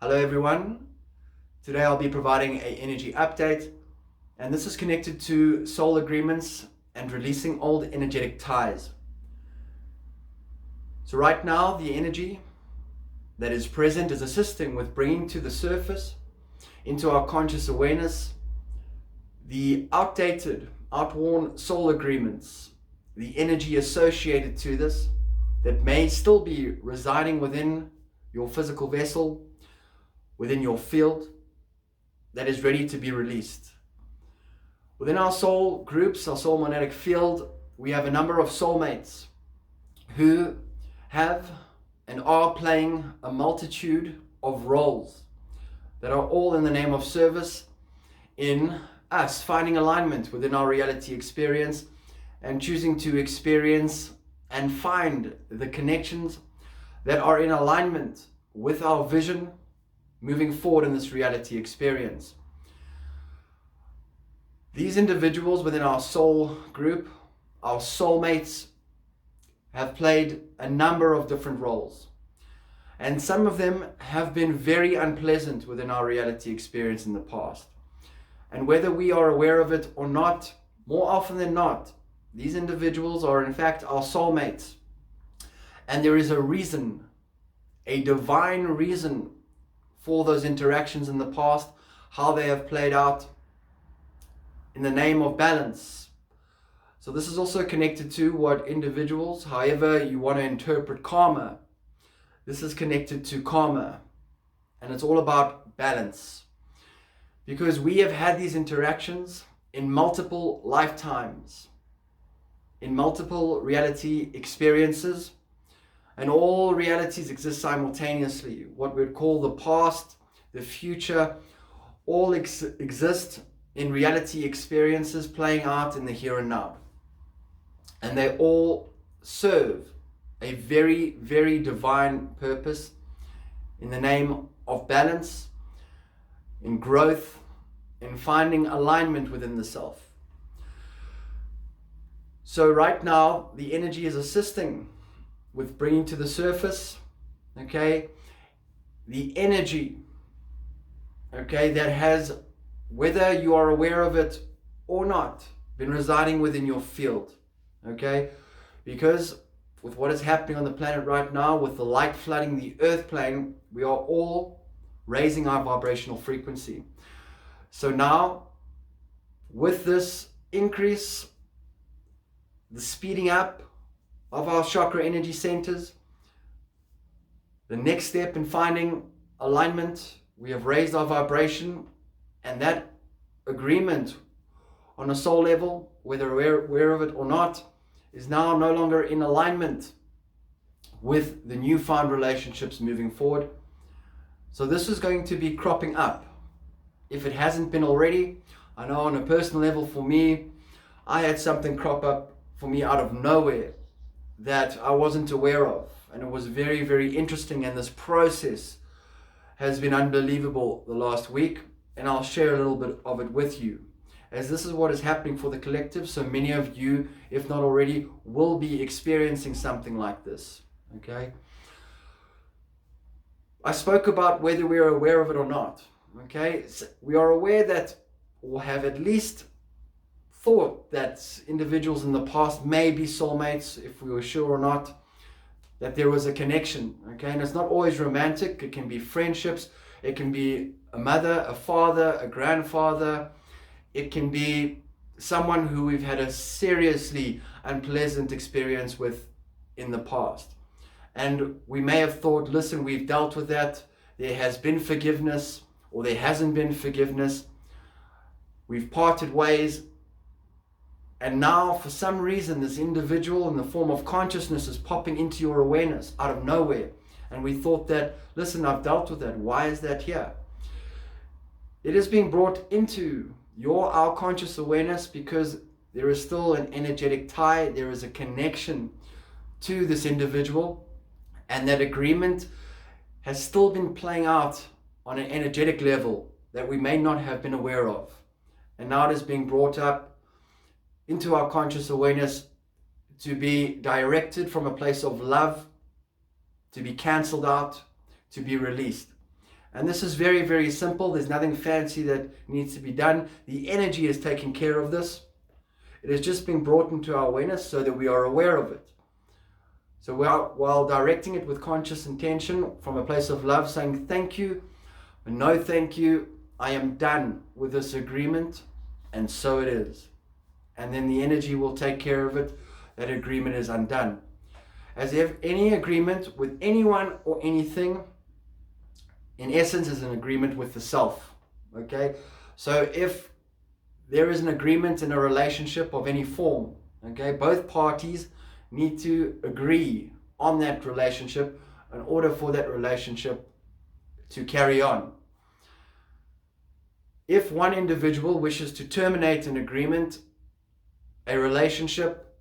Hello everyone. Today I'll be providing an energy update, and this is connected to soul agreements and releasing old energetic ties. So right now the energy that is present is assisting with bringing to the surface, into our conscious awareness, the outdated, outworn soul agreements, the energy associated to this that may still be residing within your physical vessel, within your field, that is ready to be released. Within our soul groups, our soul magnetic field, we have a number of soulmates who have and are playing a multitude of roles that are all in the name of service in us finding alignment within our reality experience and choosing to experience and find the connections that are in alignment with our vision moving forward in this reality experience. These individuals within our soul group, our soulmates, have played a number of different roles. And some of them have been very unpleasant within our reality experience in the past. And whether we are aware of it or not, more often than not, these individuals are in fact our soulmates. And there is a reason, a divine reason for those interactions in the past, how they have played out in the name of balance. So this is also connected to what individuals, however you want to interpret karma, this is connected to karma, and it's all about balance. Because we have had these interactions in multiple lifetimes, in multiple reality experiences, and all realities exist simultaneously. What we'd call the past, the future, all exist in reality experiences playing out in the here and now. And they all serve a very, very divine purpose in the name of balance, in growth, in finding alignment within the self. So right now, the energy is assisting with bringing to the surface, okay, the energy, okay, that has, whether you are aware of it or not, been residing within your field, okay, because with what is happening on the planet right now, with the light flooding the earth plane, we are all raising our vibrational frequency. So now, with this increase, the speeding up of our chakra energy centers, the next step in finding alignment, we have raised our vibration, and that agreement on a soul level, whether we're aware of it or not, is now no longer in alignment with the newfound relationships moving forward. So this is going to be cropping up. If it hasn't been already, I know on a personal level for me, I had something crop up for me out of nowhere that I wasn't aware of, and it was very, very interesting, and this process has been unbelievable the last week, and I'll share a little bit of it with you, as this is what is happening for the collective. So many of you, if not already, will be experiencing something like this, okay? I spoke about whether we are aware of it or not, okay? So we are aware that, or have at least thought that individuals in the past may be soulmates, if we were sure or not, that there was a connection, okay? And it's not always romantic. It can be friendships. It can be a mother, a father, a grandfather. It can be someone who we've had a seriously unpleasant experience with in the past. And we may have thought, listen, we've dealt with that. There has been forgiveness, or there hasn't been forgiveness. We've parted ways. And now, for some reason, this individual in the form of consciousness is popping into your awareness out of nowhere. And we thought that, listen, I've dealt with that. Why is that here? It is being brought into our conscious awareness because there is still an energetic tie. There is a connection to this individual. And that agreement has still been playing out on an energetic level that we may not have been aware of. And now it is being brought up into our conscious awareness to be directed from a place of love, to be cancelled out, to be released. And this is very, very simple. There's nothing fancy that needs to be done. The energy is taking care of this. It has just been brought into our awareness so that we are aware of it. So while directing it with conscious intention from a place of love, saying thank you, no thank you, I am done with this agreement, and so it is. And then the energy will take care of it. That agreement is undone. As if any agreement with anyone or anything, in essence, is an agreement with the self. Okay? So if there is an agreement in a relationship of any form, okay, both parties need to agree on that relationship in order for that relationship to carry on. If one individual wishes to terminate an agreement, a relationship,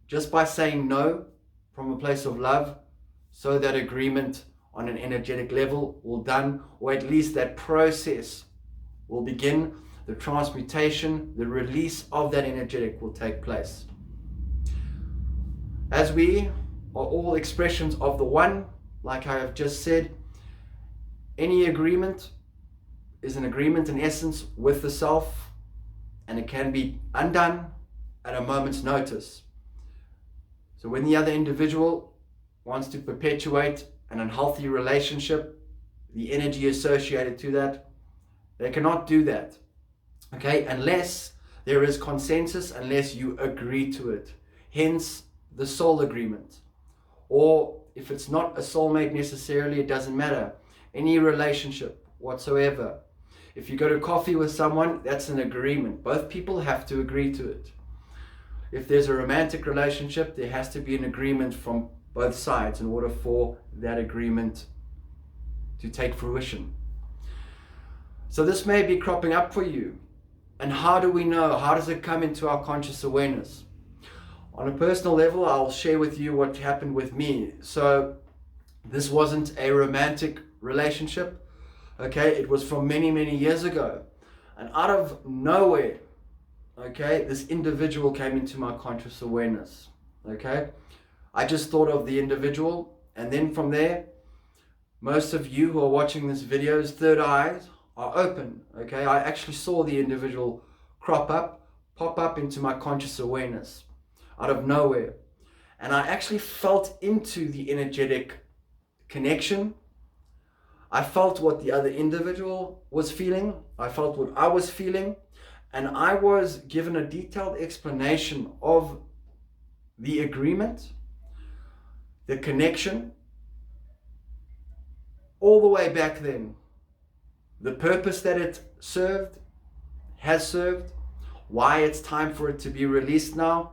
just by saying no from a place of love, so that agreement on an energetic level will done, or at least that process will begin, the transmutation, the release of that energetic will take place. As we are all expressions of the one, like I have just said, any agreement is an agreement in essence with the self, and it can be undone at a moment's notice. So when the other individual wants to perpetuate an unhealthy relationship, the energy associated to that, they cannot do that, okay, unless there is consensus, unless you agree to it. Hence the soul agreement. Or if it's not a soulmate necessarily, it doesn't matter. Any relationship whatsoever. If you go to coffee with someone, that's an agreement. Both people have to agree to it. If there's a romantic relationship, there has to be an agreement from both sides in order for that agreement to take fruition. So this may be cropping up for you. And how do we know? How does it come into our conscious awareness? On a personal level, I'll share with you what happened with me. So this wasn't a romantic relationship. Okay, it was from many, many years ago. And out of nowhere, okay, this individual came into my conscious awareness. Okay, I just thought of the individual, and then from there, most of you who are watching this video's third eyes are open. Okay, I actually saw the individual pop up into my conscious awareness out of nowhere. And I actually felt into the energetic connection. I felt what the other individual was feeling. I felt what I was feeling. And I was given a detailed explanation of the agreement, the connection, all the way back then. The purpose that it served, has served, why it's time for it to be released now,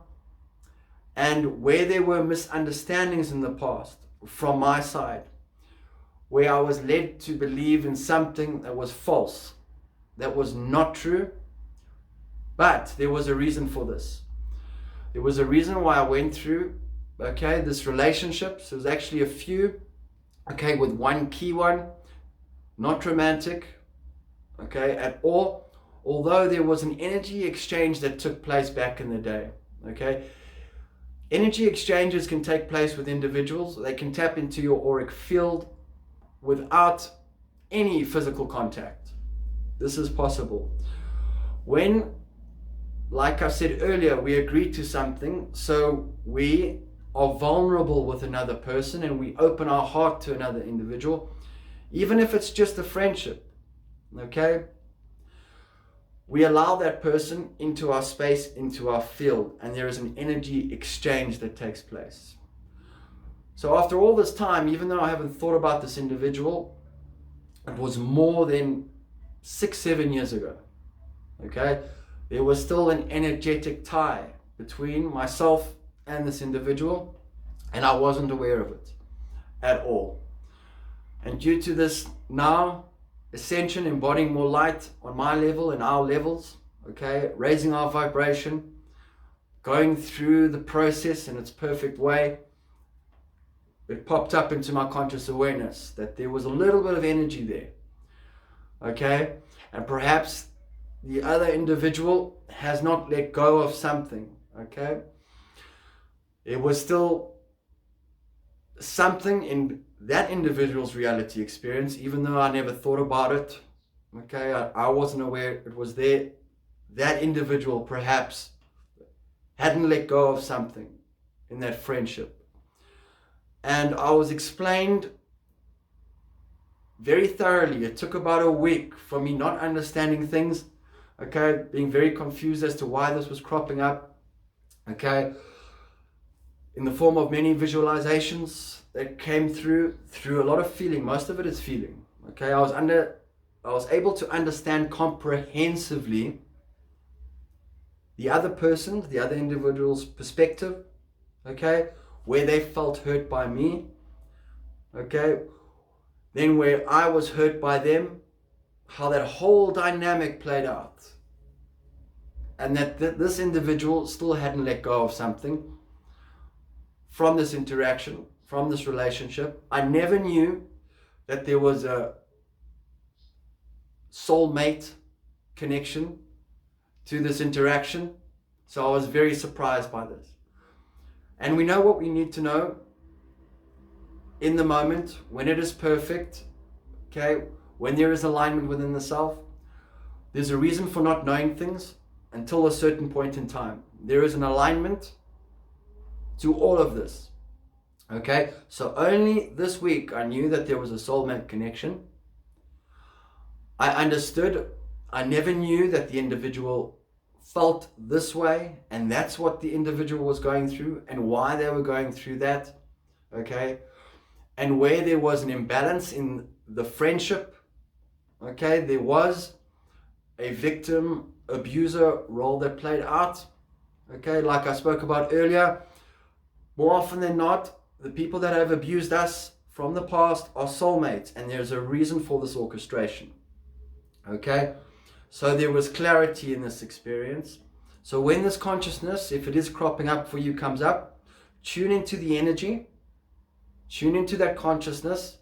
and where there were misunderstandings in the past from my side, where I was led to believe in something that was false, that was not true. But there was a reason for this. There was a reason why I went through, okay, this relationship. So there's actually a few, okay, with one key one, not romantic, okay, at all. Although there was an energy exchange that took place back in the day, okay. Energy exchanges can take place with individuals. They can tap into your auric field without any physical contact. This is possible. When, like I said earlier, we agree to something, so we are vulnerable with another person and we open our heart to another individual, even if it's just a friendship, okay? We allow that person into our space, into our field, and there is an energy exchange that takes place. So after all this time, even though I haven't thought about this individual, it was more than 6-7 years ago, okay? There was still an energetic tie between myself and this individual, and I wasn't aware of it at all. And due to this now ascension, embodying more light on my level and our levels, okay, raising our vibration, going through the process in its perfect way, it popped up into my conscious awareness that there was a little bit of energy there, okay, and perhaps the other individual has not let go of something, okay. It was still something in that individual's reality experience, even though I never thought about it, okay, I wasn't aware it was there, that individual perhaps hadn't let go of something in that friendship. And I was explained very thoroughly. It took about a week for me not understanding things, okay, being very confused as to why this was cropping up, okay, in the form of many visualizations that came through a lot of feeling. Most of it is feeling, okay. I was able to understand comprehensively the other person, the other individual's perspective, okay, where they felt hurt by me, okay, then where I was hurt by them, how that whole dynamic played out, and that this individual still hadn't let go of something from this interaction, from this relationship. I never knew that there was a soulmate connection to this interaction, so I was very surprised by this. And we know what we need to know in the moment, when it is perfect, okay, when there is alignment within the self. There's a reason for not knowing things until a certain point in time. There is an alignment to all of this, okay. So only this week I knew that there was a soulmate connection. I understood. I never knew that the individual felt this way, and that's what the individual was going through and why they were going through that, okay. And where there was an imbalance in the friendship, okay, there was a victim abuser role that played out, okay. Like I spoke about earlier, more often than not, the people that have abused us from the past are soulmates, and there's a reason for this orchestration, okay. So there was clarity in this experience. So when this consciousness, if it is cropping up for you, comes up, tune into the energy, tune into that consciousness,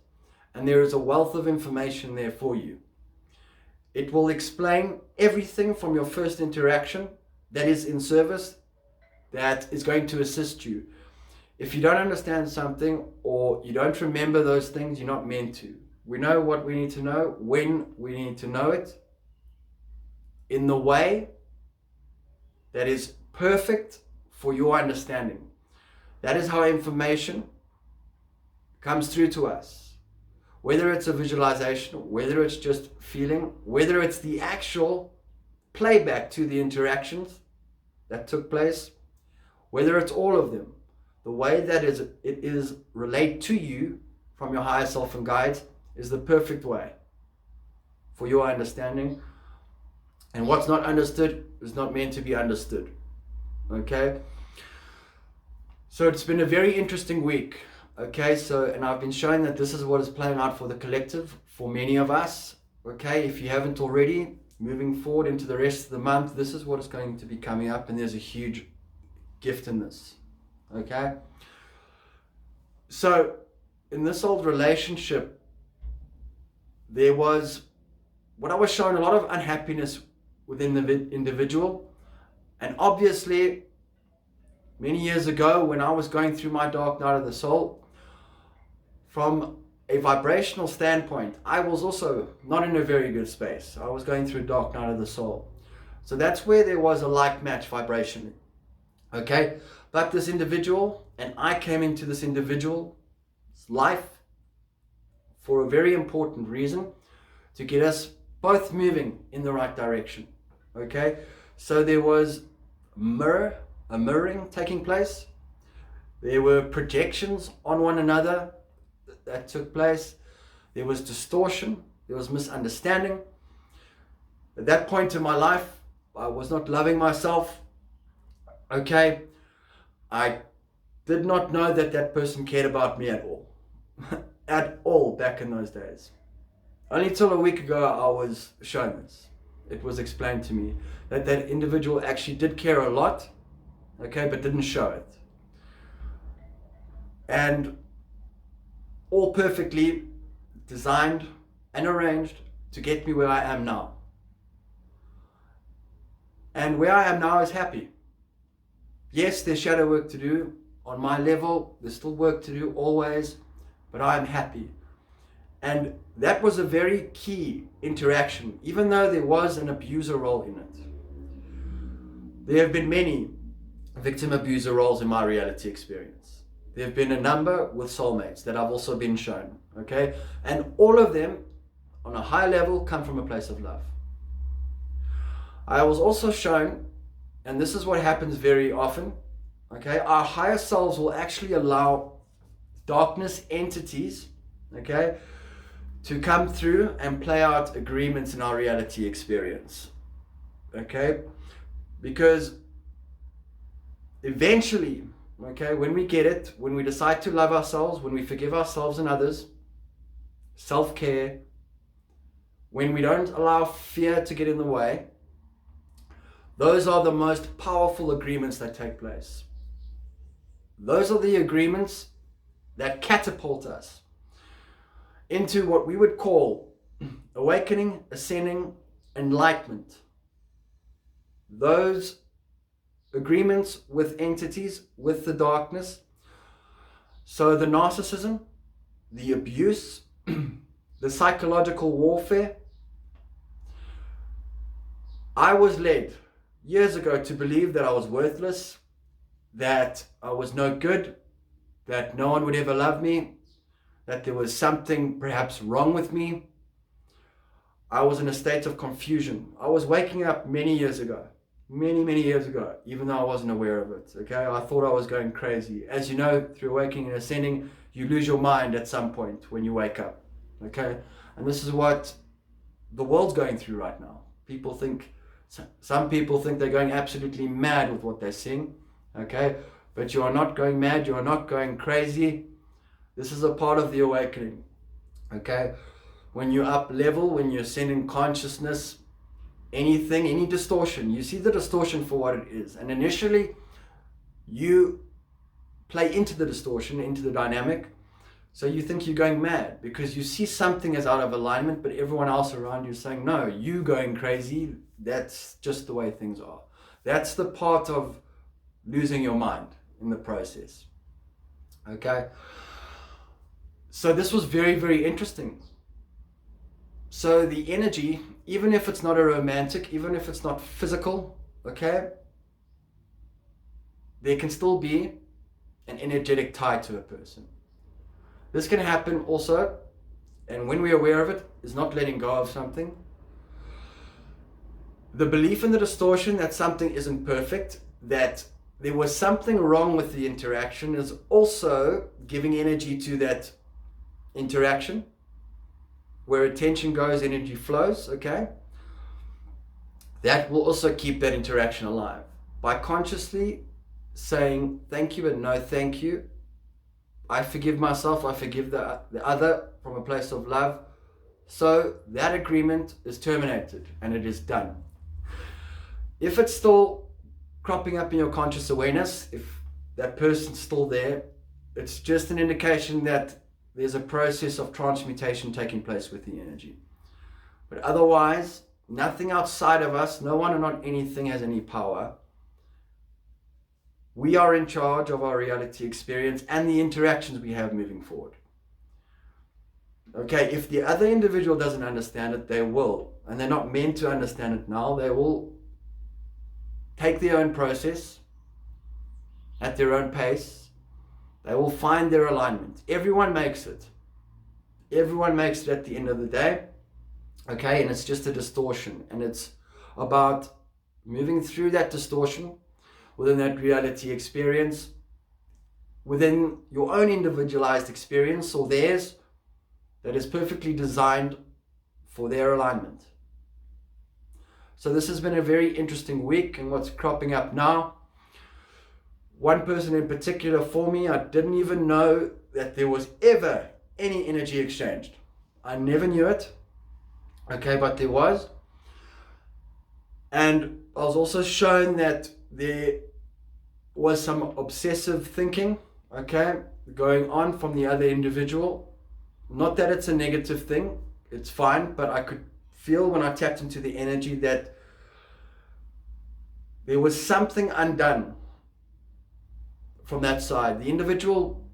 and there is a wealth of information there for you. It will explain everything from your first interaction that is in service, that is going to assist you. If you don't understand something or you don't remember those things, you're not meant to. We know what we need to know, when we need to know it, in the way that is perfect for your understanding. That is how information comes through to us. Whether it's a visualization, whether it's just feeling, whether it's the actual playback to the interactions that took place, whether it's all of them, the way that it is relayed to you from your higher self and guides is the perfect way for your understanding. And what's not understood is not meant to be understood, okay? So it's been a very interesting week, okay? And I've been showing that this is what is playing out for the collective, for many of us, okay? If you haven't already, moving forward into the rest of the month, this is what is going to be coming up, and there's a huge gift in this, okay? So in this old relationship, there was, what I was shown, a lot of unhappiness within the individual. And obviously, many years ago, when I was going through my dark night of the soul, from a vibrational standpoint, I was also not in a very good space. I was going through a dark night of the soul. So that's where there was a like match vibrationally, okay? But this individual, and I came into this individual's life for a very important reason, to get us both moving in the right direction, okay? So there was a mirroring taking place. There were projections on one another that took place. There was distortion. There was misunderstanding. At that point in my life, I was not loving myself, okay? I did not know that that person cared about me at all. At all, back in those days. Only till a week ago I was shown this. It was explained to me that that individual actually did care a lot, okay, but didn't show it. And all perfectly designed and arranged to get me where I am now. And where I am now is happy. Yes, there's shadow work to do. On my level, there's still work to do always. but I'm happy. And that was a very key interaction, even though there was an abuser role in it. There have been many victim abuser roles in my reality experience. There have been a number with soulmates that I've also been shown, okay? And all of them, on a high level, come from a place of love. I was also shown, and this is what happens very often, okay? Our higher selves will actually allow darkness entities, okay, to come through and play out agreements in our reality experience, okay? Because eventually, okay, when we get it, when we decide to love ourselves, when we forgive ourselves and others, self-care, when we don't allow fear to get in the way, those are the most powerful agreements that take place. Those are the agreements that catapult us into what we would call awakening, ascending, enlightenment. Those agreements with entities, with the darkness. So the narcissism, the abuse, the psychological warfare. I was led years ago to believe that I was worthless, that I was no good, that no one would ever love me, that there was something perhaps wrong with me. I was in a state of confusion. I was waking up many years ago, many years ago, even though I wasn't aware of it, okay? I thought I was going crazy. As you know, through awakening and ascending, you lose your mind at some point when you wake up, okay? And this is what the world's going through right now. Some people think they're going absolutely mad with what they're seeing, okay? But you are not going mad, you are not going crazy. This is a part of the awakening, okay? When you up level, when you're ascending consciousness, anything, any distortion, you see the distortion for what it is. And initially, you play into the distortion, into the dynamic. So you think you're going mad because you see something as out of alignment, but everyone else around you is saying, no, you going crazy. That's just the way things are. That's the part of losing your mind in the process, okay? So this was very interesting. So the energy, even if it's not a romantic, even if it's not physical, okay, there can still be an energetic tie to a person. This can happen also, and when we're aware of it, is not letting go of something. The belief in the distortion that something isn't perfect, that there was something wrong with the interaction, is also giving energy to that interaction. Where attention goes, energy flows, okay? That will also keep that interaction alive. By consciously saying thank you and no thank you, I forgive myself, I forgive the other from a place of love. So that agreement is terminated and it is done. If it's still cropping up in your conscious awareness, if that person's still there, it's just an indication that there's a process of transmutation taking place with the energy. But otherwise, nothing outside of us, no one or not anything has any power. We are in charge of our reality experience and the interactions we have moving forward. Okay, if the other individual doesn't understand it, they will. And they're not meant to understand it now. They will take their own process at their own pace. They will find their alignment. Everyone makes it. Everyone makes it at the end of the day. Okay, and it's just a distortion. And it's about moving through that distortion within that reality experience, within your own individualized experience or theirs, that is perfectly designed for their alignment. So this has been a very interesting week, and what's cropping up now. One person in particular for me, I didn't even know that there was ever any energy exchanged. I never knew it, okay, but there was. And I was also shown that there was some obsessive thinking, okay, going on from the other individual. Not that it's a negative thing, it's fine, but I could feel when I tapped into the energy that there was something undone from that side. The individual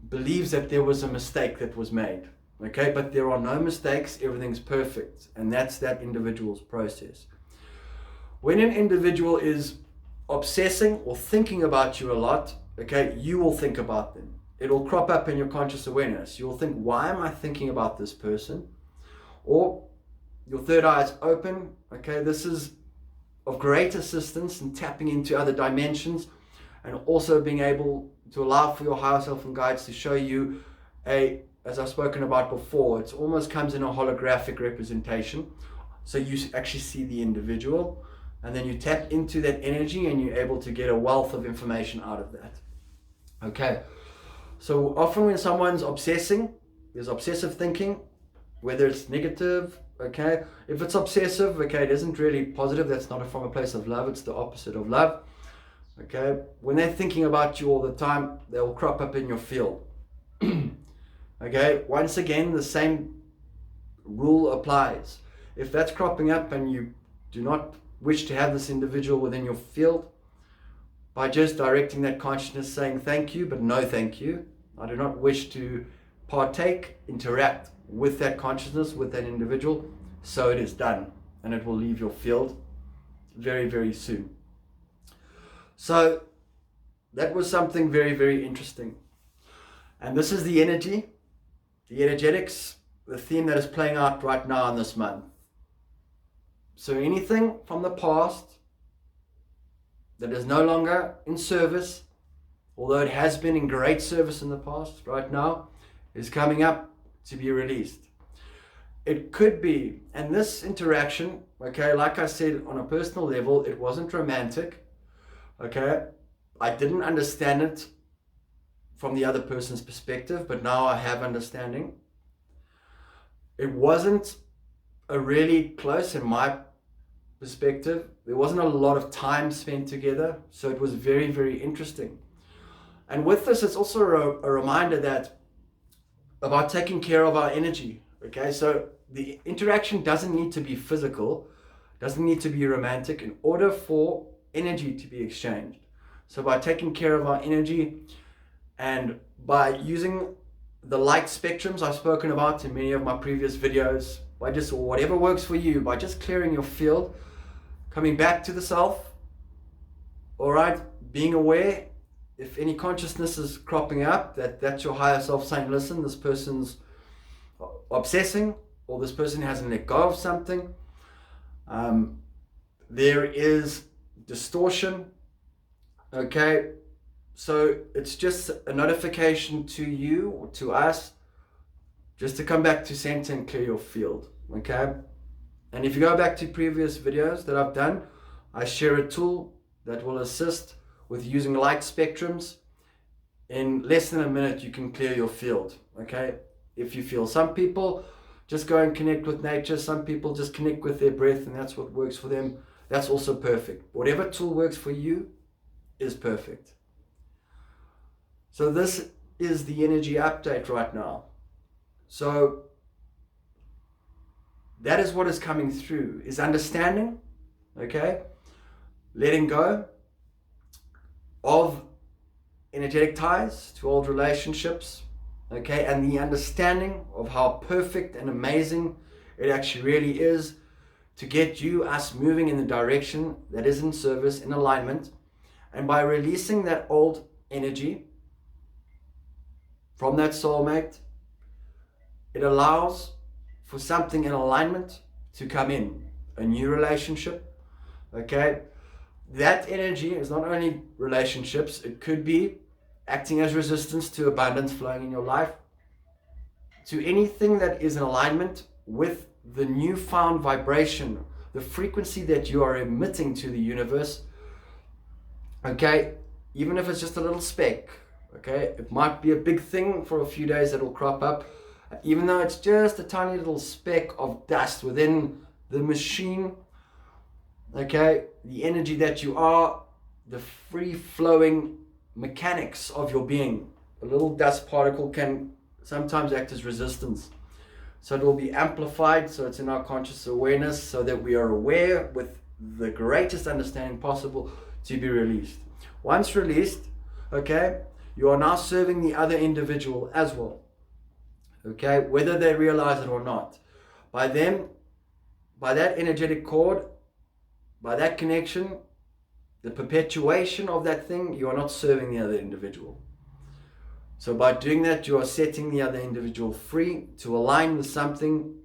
believes that there was a mistake that was made. Okay, but there are no mistakes, everything's perfect. And that's that individual's process. When an individual is obsessing or thinking about you a lot, okay, you will think about them. It'll crop up in your conscious awareness. You'll think, why am I thinking about this person? Or your third eye is open. Okay, this is of great assistance in tapping into other dimensions and also being able to allow for your higher self and guides to show you as I've spoken about before, it almost comes in a holographic representation. So you actually see the individual, and then you tap into that energy and you're able to get a wealth of information out of that. Okay, so often when someone's obsessing, there's obsessive thinking, whether it's negative, okay, if it's obsessive, okay, it isn't really positive, that's not from a place of love, it's the opposite of love. Okay, when they're thinking about you all the time, they'll crop up in your field. Okay, once again, the same rule applies. If that's cropping up and you do not wish to have this individual within your field, by just directing that consciousness, saying thank you, but no thank you. I do not wish to partake, interact with that consciousness, with that individual, so it is done, and it will leave your field very, very soon. So that was something very, very interesting. And this is the energy, the energetics, the theme that is playing out right now in this month. So anything from the past that is no longer in service, although it has been in great service in the past, right now, is coming up to be released. It could be, and this interaction, okay, like I said, on a personal level, it wasn't romantic, okay? I didn't understand it from the other person's perspective, but now I have understanding. It wasn't a really close, in my perspective, there wasn't a lot of time spent together, so it was very, very interesting. And with this, it's also a reminder that about taking care of our energy. Okay, so the interaction doesn't need to be physical, doesn't need to be romantic in order for energy to be exchanged. So by taking care of our energy and by using the light spectrums I've spoken about in many of my previous videos, by just whatever works for you, by just clearing your field, coming back to the self, all right, being aware if any consciousness is cropping up, that's your higher self saying, listen, this person's obsessing, or this person hasn't let go of something. There is distortion, okay? So it's just a notification to you or to us just to come back to center and clear your field, okay? And if you go back to previous videos that I've done, I share a tool that will assist with using light spectrums. In less than a minute, you can clear your field, okay? If you feel, some people just go and connect with nature, some people just connect with their breath, and that's what works for them. That's also perfect. Whatever tool works for you is perfect. So this is the energy update right now. So that is what is coming through, is understanding, okay? Letting go of energetic ties to old relationships, okay? And the understanding of how perfect and amazing it actually really is to get you, us, moving in the direction that is in service, in alignment. And by releasing that old energy from that soulmate, it allows for something in alignment to come in, a new relationship, okay? That energy is not only relationships, it could be acting as resistance to abundance flowing in your life, to anything that is in alignment with the newfound vibration, the frequency that you are emitting to the universe, okay? Even if it's just a little speck, okay? It might be a big thing for a few days that will crop up, even though it's just a tiny little speck of dust within the machine, okay? The energy that you are, the free-flowing mechanics of your being. A little dust particle can sometimes act as resistance. So it will be amplified, so it's in our conscious awareness, so that we are aware with the greatest understanding possible to be released. Once released, okay, you are now serving the other individual as well. Okay, whether they realize it or not. By that energetic cord, by that connection, the perpetuation of that thing, you are not serving the other individual. So by doing that, you are setting the other individual free to align with something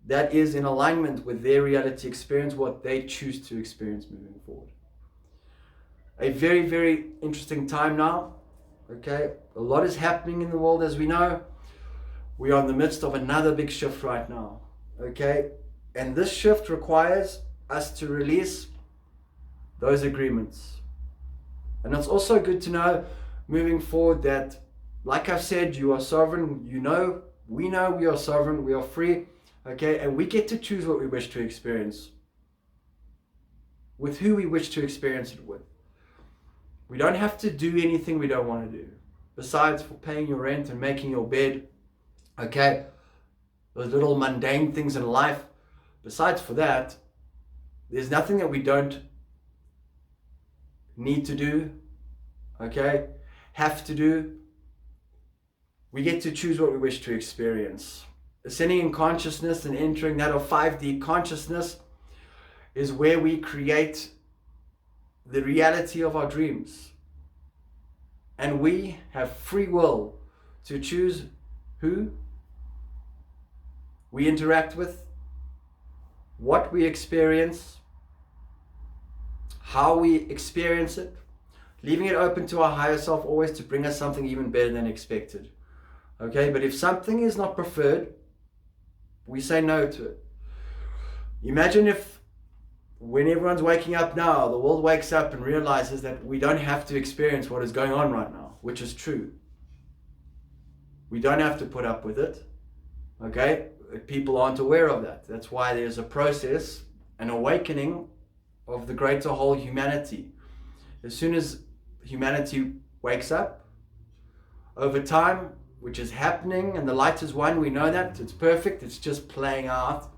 that is in alignment with their reality experience, what they choose to experience moving forward. A very, very interesting time now. Okay, a lot is happening in the world, as we know. We are in the midst of another big shift right now. Okay, and this shift requires us to release those agreements. And it's also good to know moving forward that, like I've said, you are sovereign. We know we are sovereign, we are free. Okay, and we get to choose what we wish to experience, with who we wish to experience it with. We don't have to do anything we don't want to do, besides for paying your rent and making your bed. Okay, those little mundane things in life. Besides for that, there's nothing that we don't need to do, okay, have to do. We get to choose what we wish to experience. Ascending in consciousness and entering that of 5D consciousness is where we create the reality of our dreams. And we have free will to choose who we interact with, what we experience, how we experience it, leaving it open to our higher self always to bring us something even better than expected. Okay, but if something is not preferred, we say no to it. Imagine if, when everyone's waking up now, the world wakes up and realizes that we don't have to experience what is going on right now, which is true. We don't have to put up with it. Okay, people aren't aware of that. That's why there's a process, an awakening of the greater whole humanity. As soon as humanity wakes up, over time, which is happening, and the light is one, we know that, it's perfect, it's just playing out.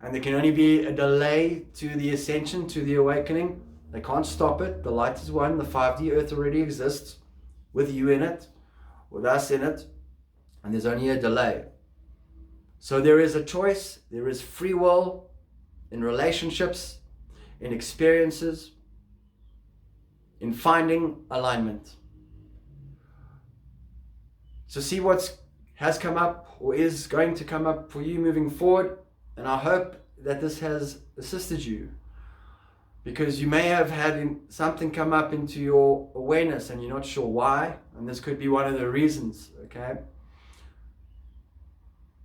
And there can only be a delay to the ascension, to the awakening. They can't stop it. The light is one, the 5D earth already exists, with you in it, with us in it, and there's only a delay. So there is a choice, there is free will in relationships, in experiences, in finding alignment. So see what has come up or is going to come up for you moving forward. And I hope that this has assisted you, because you may have had something come up into your awareness and you're not sure why. And this could be one of the reasons, okay?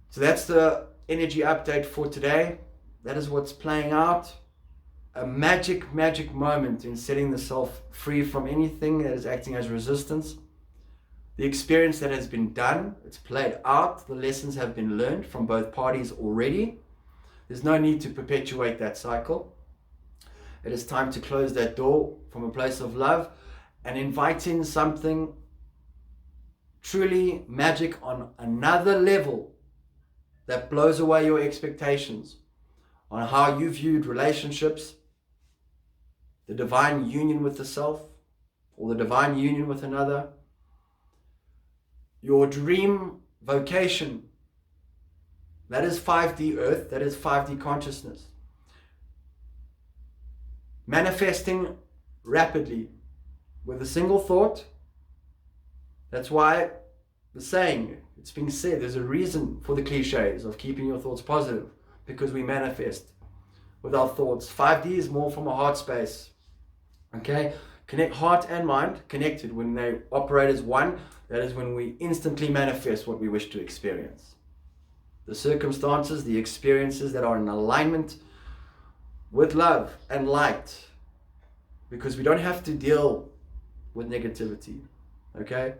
So that's the energy update for today. That is what's playing out. A magic moment in setting the self free from anything that is acting as resistance. The experience that has been done, it's played out. The lessons have been learned from both parties already. There's no need to perpetuate that cycle. It is time to close that door from a place of love and invite in something truly magic on another level that blows away your expectations on how you viewed relationships, the divine union with the self, or the divine union with another, your dream vocation. That is 5D earth, that is 5D consciousness. Manifesting rapidly with a single thought. That's why the saying, it's been said, there's a reason for the cliches of keeping your thoughts positive, because we manifest with our thoughts. 5D is more from a heart space. Okay? Connect heart and mind, connected. When they operate as one, that is when we instantly manifest what we wish to experience. The circumstances, the experiences that are in alignment with love and light, because we don't have to deal with negativity. Okay?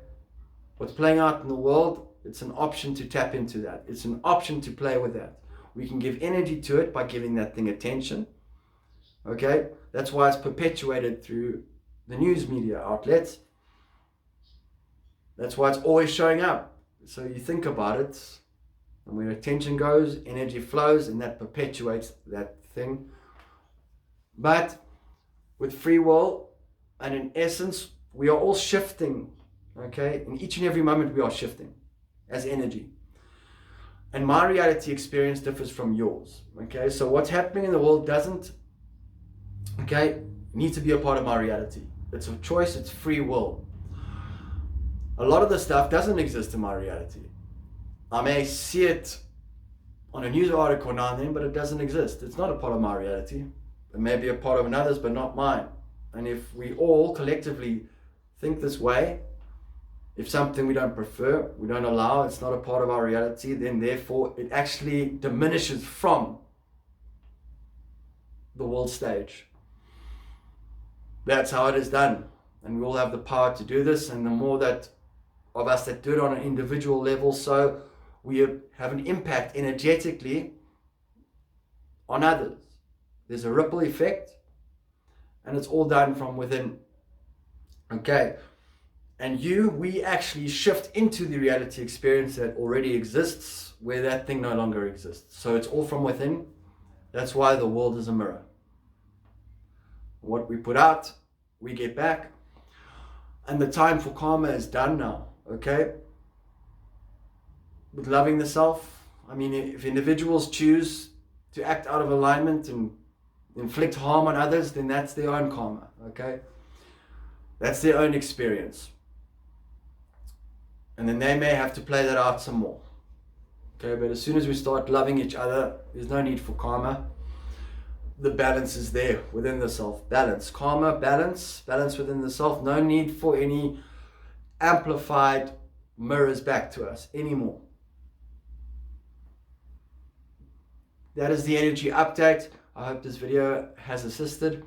What's playing out in the world, it's an option to tap into that. It's an option to play with that. We can give energy to it by giving that thing attention. Okay? That's why it's perpetuated through the news media outlets. That's why it's always showing up. So you think about it, and where attention goes, energy flows, and that perpetuates that thing. But with free will, and in essence, we are all shifting Okay, in each and every moment we are shifting as energy. And my reality experience differs from yours. Okay, so what's happening in the world doesn't, okay, need to be a part of my reality. It's a choice, it's free will. A lot of the stuff doesn't exist in my reality. I may see it on a news article now and then, but it doesn't exist. It's not a part of my reality. It may be a part of another's, but not mine. And if we all collectively think this way, if something we don't prefer, we don't allow, it's not a part of our reality, then therefore it actually diminishes from the world stage. That's how it is done. And we all have the power to do this. And the more that of us that do it on an individual level, so we have an impact energetically on others. There's a ripple effect, and it's all done from within. Okay. And we actually shift into the reality experience that already exists, where that thing no longer exists. So it's all from within. That's why the world is a mirror. What we put out, we get back. And the time for karma is done now, okay? With loving the self, I mean, if individuals choose to act out of alignment and inflict harm on others, then that's their own karma, okay? That's their own experience. And then they may have to play that out some more. Okay, but as soon as we start loving each other, there's no need for karma. The balance is there within the self. Balance. Karma, balance within the self. No need for any amplified mirrors back to us anymore. That is the energy update. I hope this video has assisted.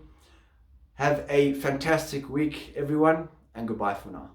Have a fantastic week, everyone, and goodbye for now.